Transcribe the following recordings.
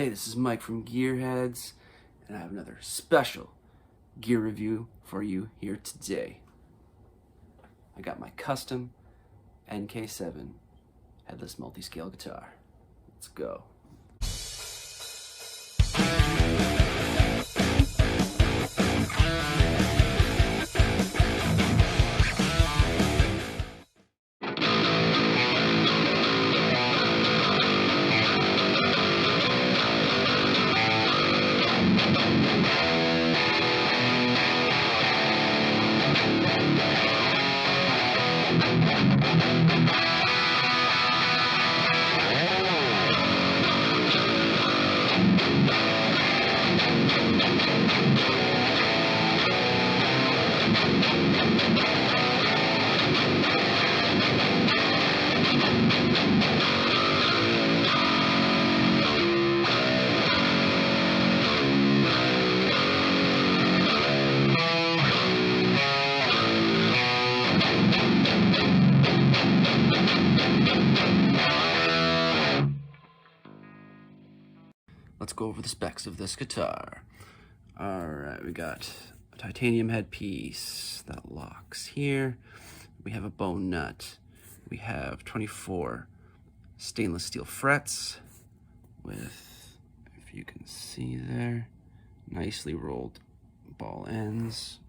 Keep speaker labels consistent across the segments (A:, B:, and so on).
A: Hey, this is Mike from GearHeads, and I have another special gear review for you here today. I got my custom NK7 headless multi-scale guitar. Let's go. Let's go over the specs of this guitar. Alright, we got a titanium headpiece that locks here. We have a bone nut. We have 24 stainless steel frets with, if you can see there, nicely rolled ball ends.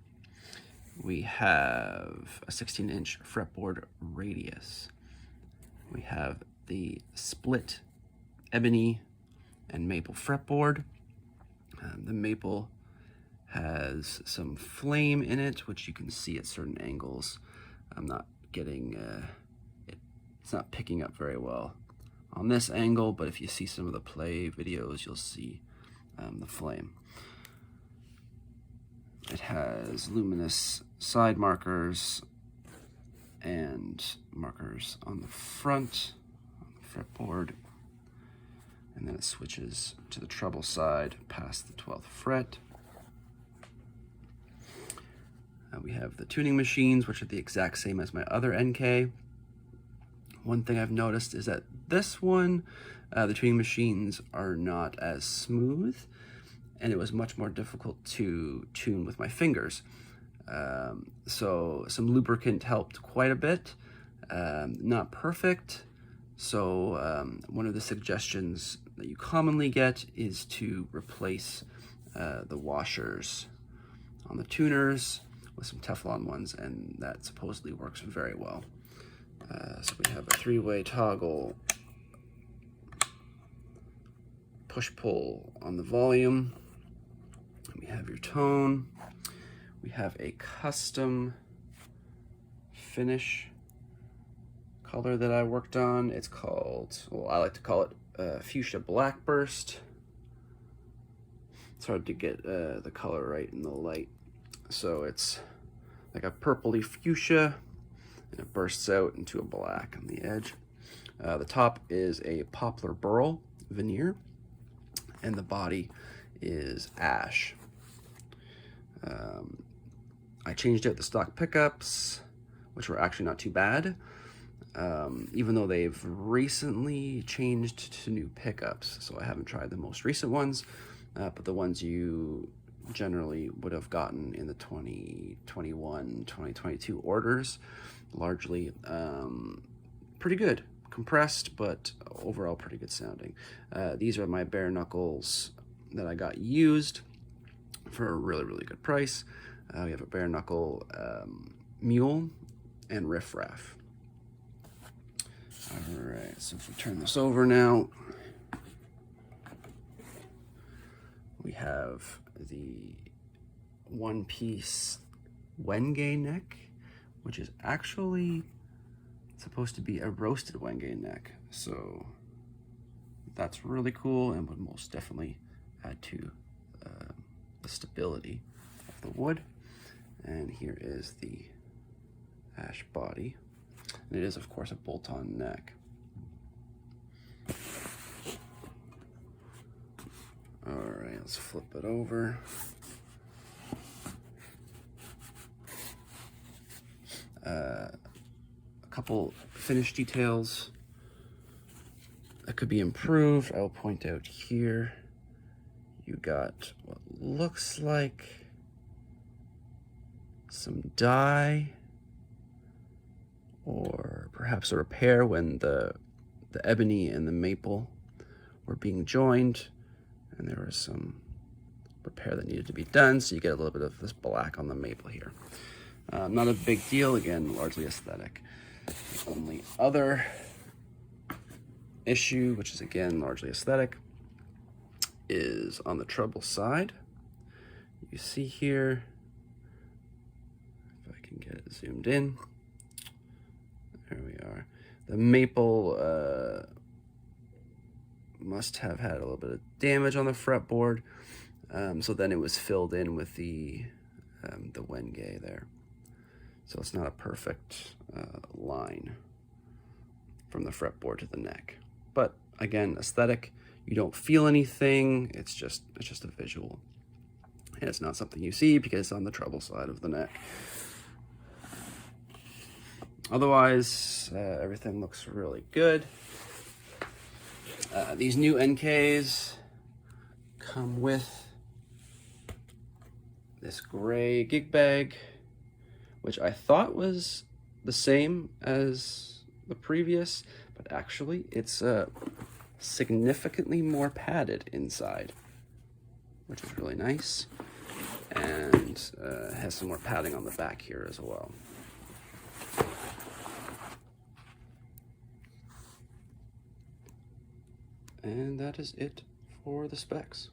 A: We have a 16-inch fretboard radius. We have the split ebony and maple fretboard. The maple has some flame in it, which you can see at certain angles. I'm not getting, it's not picking up very well on this angle, but if you see some of the play videos, you'll see the flame. It has luminous side markers and markers on the front, on the fretboard. And then it switches to the treble side past the 12th fret. We have the tuning machines, which are the exact same as my other NK. One thing I've noticed is that this one, the tuning machines are not as smooth, and it was much more difficult to tune with my fingers. So some lubricant helped quite a bit. Not perfect. So one of the suggestions that you commonly get is to replace the washers on the tuners with some Teflon ones, and that supposedly works very well. So we have a 3-way toggle push-pull on the volume. We have your tone. We have a custom finish color that I worked on. It's called, well, I like to call it Fuchsia Black Burst. It's hard to get the color right in the light. So it's like a purpley fuchsia, and it bursts out into a black on the edge. The top is a poplar burl veneer, and the body is ash. I changed out the stock pickups, which were actually not too bad. Even though they've recently changed to new pickups, so I haven't tried the most recent ones, but the ones you generally would have gotten in the 2021, 2022 orders, largely pretty good. Compressed, but overall pretty good sounding. These are my bare knuckles that I got used for a really, really good price. We have a bare knuckle mule and riff raff. All right, so if we turn this over now, we have the one-piece Wengay neck, which is actually supposed to be a roasted Wengay neck. So that's really cool and would most definitely add to the stability of the wood. And here is the ash body. And it is, of course, a bolt-on neck. All right, let's flip it over. A couple finish details. that could be improved, I will point out here. You got what looks like some dye, or perhaps a repair when the ebony and the maple were being joined, and there was some repair that needed to be done, so you get a little bit of this black on the maple here. Not a big deal, again, largely aesthetic. The only other issue, which is again largely aesthetic, is on the treble side. You see here, if I can get it zoomed in, there we are. The maple must have had a little bit of damage on the fretboard, so then it was filled in with the Wengay there. So it's not a perfect line from the fretboard to the neck. But again, aesthetic, you don't feel anything, it's just a visual. And it's not something you see because it's on the treble side of the neck. Otherwise, everything looks really good. These new NKs come with this gray gig bag, which I thought was the same as the previous, but actually it's significantly more padded inside, which is really nice, and has some more padding on the back here as well. And that is it for the specs.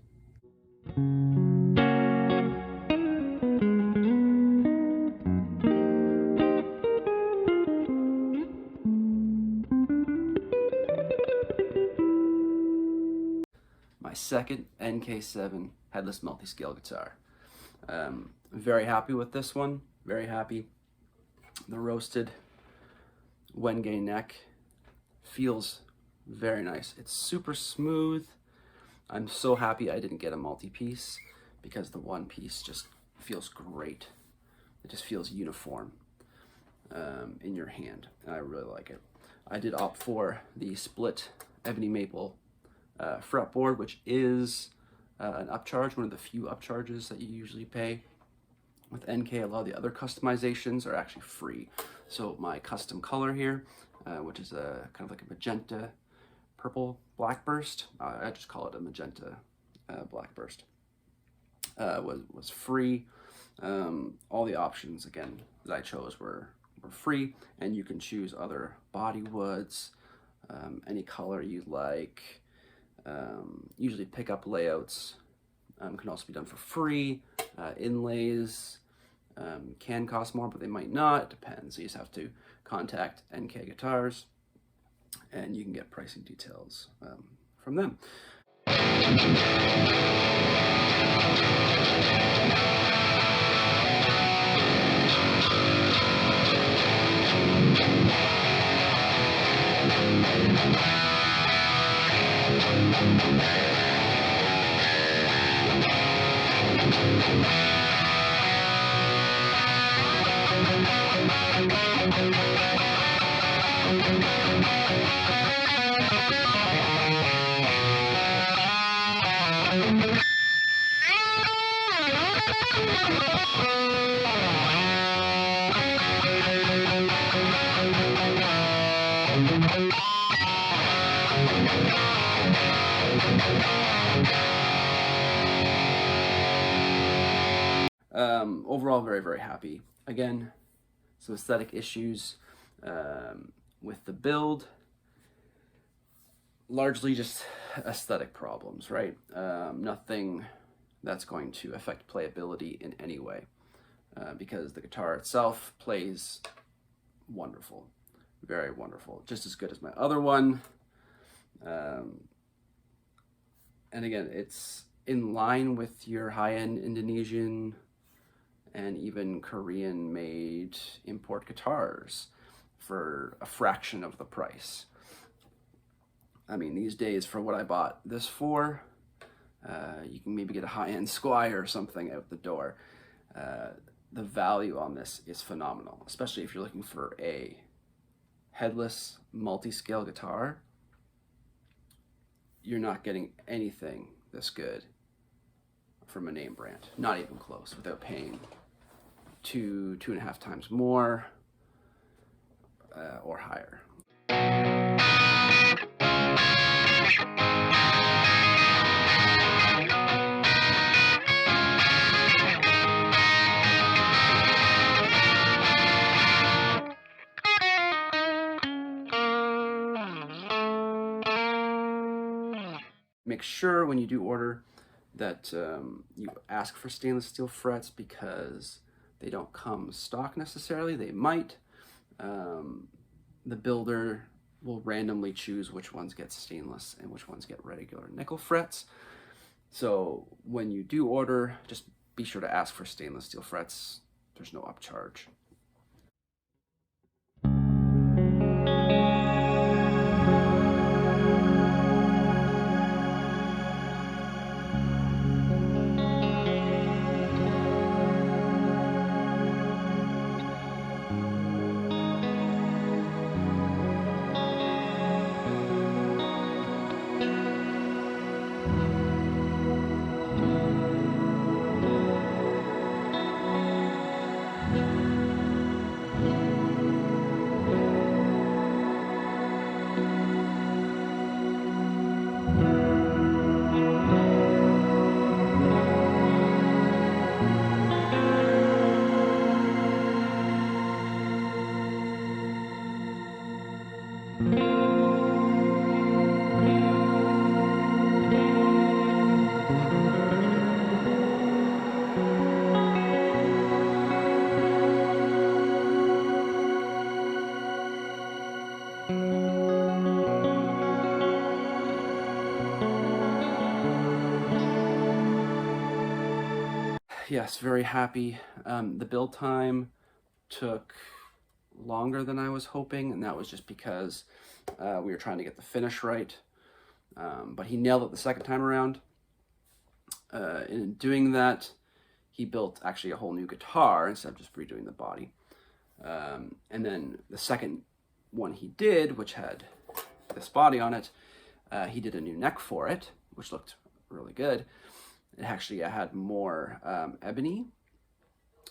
A: My second NK7 headless multi-scale guitar. Very happy with this one, very happy. The roasted Wengay neck feels very nice. It's super smooth. I'm so happy I didn't get a multi-piece because the one piece just feels great. It just feels uniform in your hand, and I really like it. I did opt for the split ebony maple fretboard, which is an upcharge, one of the few upcharges that you usually pay. With NK, a lot of the other customizations are actually free. So my custom color here, which is a kind of like a magenta purple blackburst, I just call it a magenta blackburst, was free. All the options, again, that I chose were free, and you can choose other body woods, any color you like. Usually pickup layouts can also be done for free. Inlays can cost more, but they might not. It depends. You just have to contact NK Guitars, and you can get pricing details from them. Overall, very, very happy. Again, some aesthetic issues with the build. Largely just aesthetic problems, right? Nothing that's going to affect playability in any way, because the guitar itself plays wonderful, very wonderful, just as good as my other one. And again, it's in line with your high-end Indonesian and even Korean-made import guitars for a fraction of the price. I mean, these days, for what I bought this for, you can maybe get a high-end Squire or something out the door. The value on this is phenomenal, especially if you're looking for a headless multi-scale guitar you're not getting anything this good from a name brand, not even close, without paying 2.5 times more or higher. Make sure when you do order that you ask for stainless steel frets, because they don't come stock necessarily. They might. The builder will randomly choose which ones get stainless and which ones get regular nickel frets. So when you do order, just be sure to ask for stainless steel frets. There's no upcharge. Yes, very happy. The build time took longer than I was hoping, and that was just because we were trying to get the finish right. But he nailed it the second time around. In doing that, he built actually a whole new guitar instead of just redoing the body. And then the second one he did, which had this body on it, he did a new neck for it, which looked really good. It actually had more ebony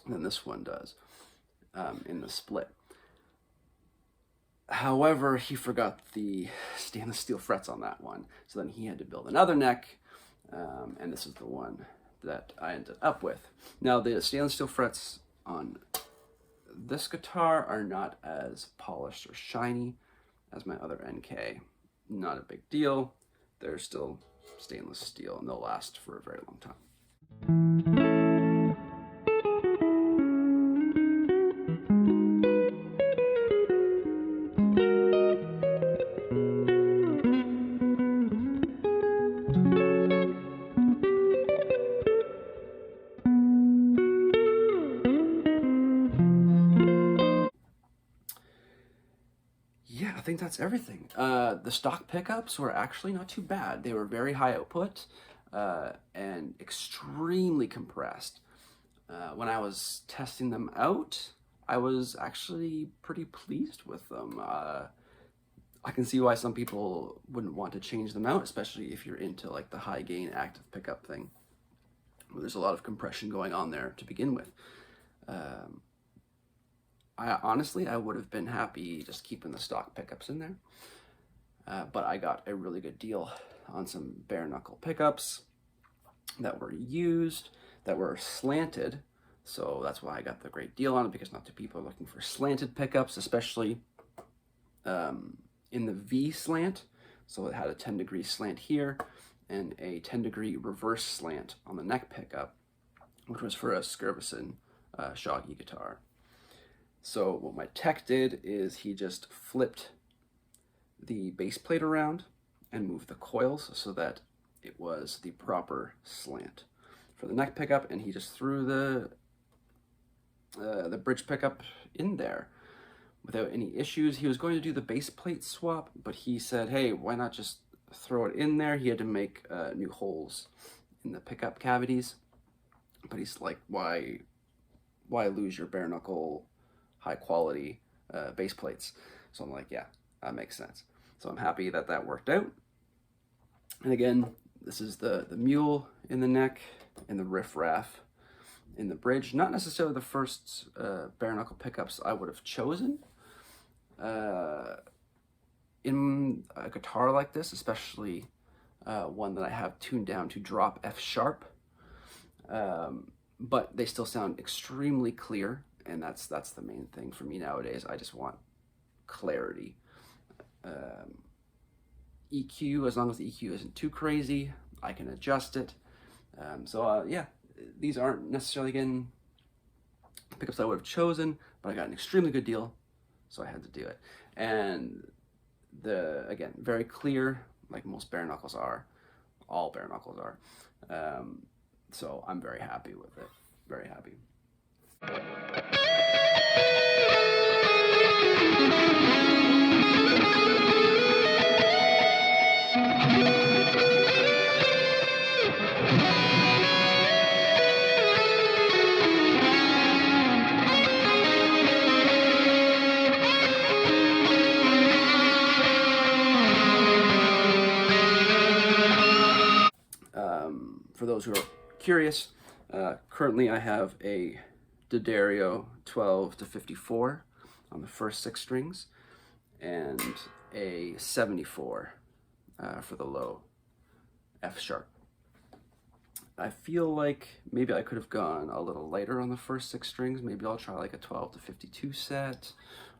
A: than this one does in the split. However, he forgot the stainless steel frets on that one, so then he had to build another neck, and this is the one that I ended up with. Now, the stainless steel frets on this guitar are not as polished or shiny as my other NK. Not a big deal. They're still stainless steel, and they'll last for a very long time. Yeah, I think that's everything. The stock pickups were actually not too bad. They were very high output and extremely compressed. When I was testing them out, I was actually pretty pleased with them. I can see why some people wouldn't want to change them out, especially if you're into like the high gain active pickup thing, where there's a lot of compression going on there to begin with. Honestly, I would have been happy just keeping the stock pickups in there, but I got a really good deal on some bare knuckle pickups that were used, that were slanted, so that's why I got the great deal on it, because not too people are looking for slanted pickups, especially in the V slant. So it had a 10-degree slant here and a 10-degree reverse slant on the neck pickup, which was for a Skirvison Shoggy guitar. So what my tech did is he just flipped the base plate around and moved the coils so that it was the proper slant for the neck pickup, and he just threw the bridge pickup in there without any issues. He was going to do the base plate swap, but he said, hey, why not just throw it in there? He had to make new holes in the pickup cavities, but he's like, why lose your bare knuckle high quality base plates? So I'm like, yeah, that makes sense. So I'm happy that that worked out. And again, this is the mule in the neck and the riff-raff in the bridge. Not necessarily the first bare knuckle pickups I would have chosen. In a guitar like this, especially one that I have tuned down to drop F sharp, but they still sound extremely clear, and that's the main thing for me nowadays. I just want clarity. EQ, as long as the EQ isn't too crazy, I can adjust it. Yeah, these aren't necessarily, again, pickups I would have chosen, but I got an extremely good deal, so I had to do it. And again, very clear, like most bare knuckles are. All bare knuckles are. So I'm very happy with it. Very happy. For those who are curious, currently I have a D'Addario 12 to 54 on the first 6 strings, and a 74 for the low F sharp. I feel like maybe I could have gone a little lighter on the first 6 strings. Maybe I'll try like a 12 to 52 set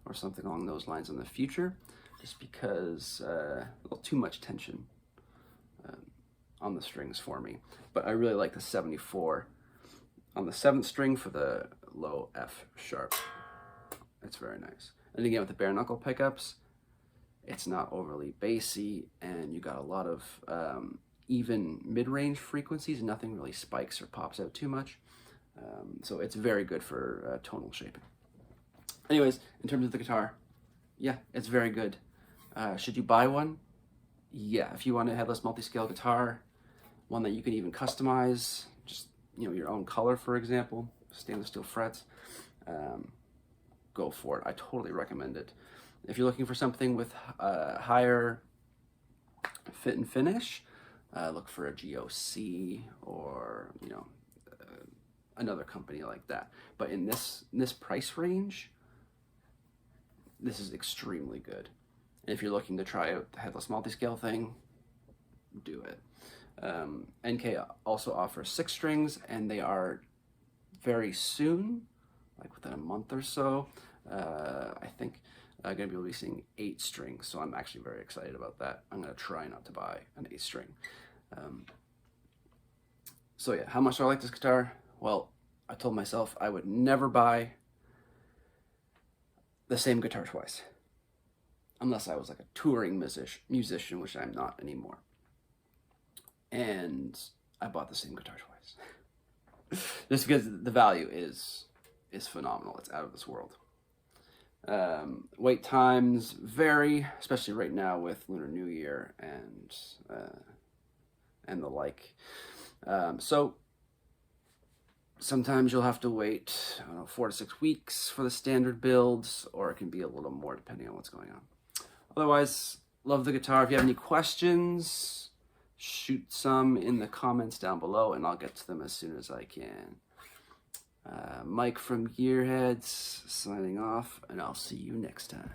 A: or something along those lines in the future, just because a little too much tension on the strings for me. But I really like the 74 on the 7th string for the low F sharp. It's very nice. And again, with the bare knuckle pickups, it's not overly bassy, and you got a lot of even mid-range frequencies. Nothing really spikes or pops out too much. So it's very good for tonal shaping. Anyways, in terms of the guitar, yeah, it's very good. Should you buy one? Yeah, if you want a headless multi-scale guitar, one that you can even customize, just, you know, your own color, for example, stainless steel frets, go for it. I totally recommend it. If you're looking for something with higher fit and finish, look for a GOC or, you know, another company like that. But in this price range, this is extremely good. And if you're looking to try out the headless multi-scale thing, do it. NK also offers 6 strings, and they are very soon, like within a month or so, I think, going to be releasing 8 strings. So I'm actually very excited about that. I'm going to try not to buy an 8 string. So yeah, how much do I like this guitar? Well, I told myself I would never buy the same guitar twice, unless I was like a touring musician, which I'm not anymore. And I bought the same guitar twice. Just because the value is phenomenal. It's out of this world. Wait times vary, especially right now with Lunar New Year and the like. So sometimes you'll have to wait, I don't know, 4 to 6 weeks for the standard builds, or it can be a little more depending on what's going on. Otherwise, love the guitar. If you have any questions, shoot some in the comments down below, and I'll get to them as soon as I can. Mike from GearHeads signing off, and I'll see you next time.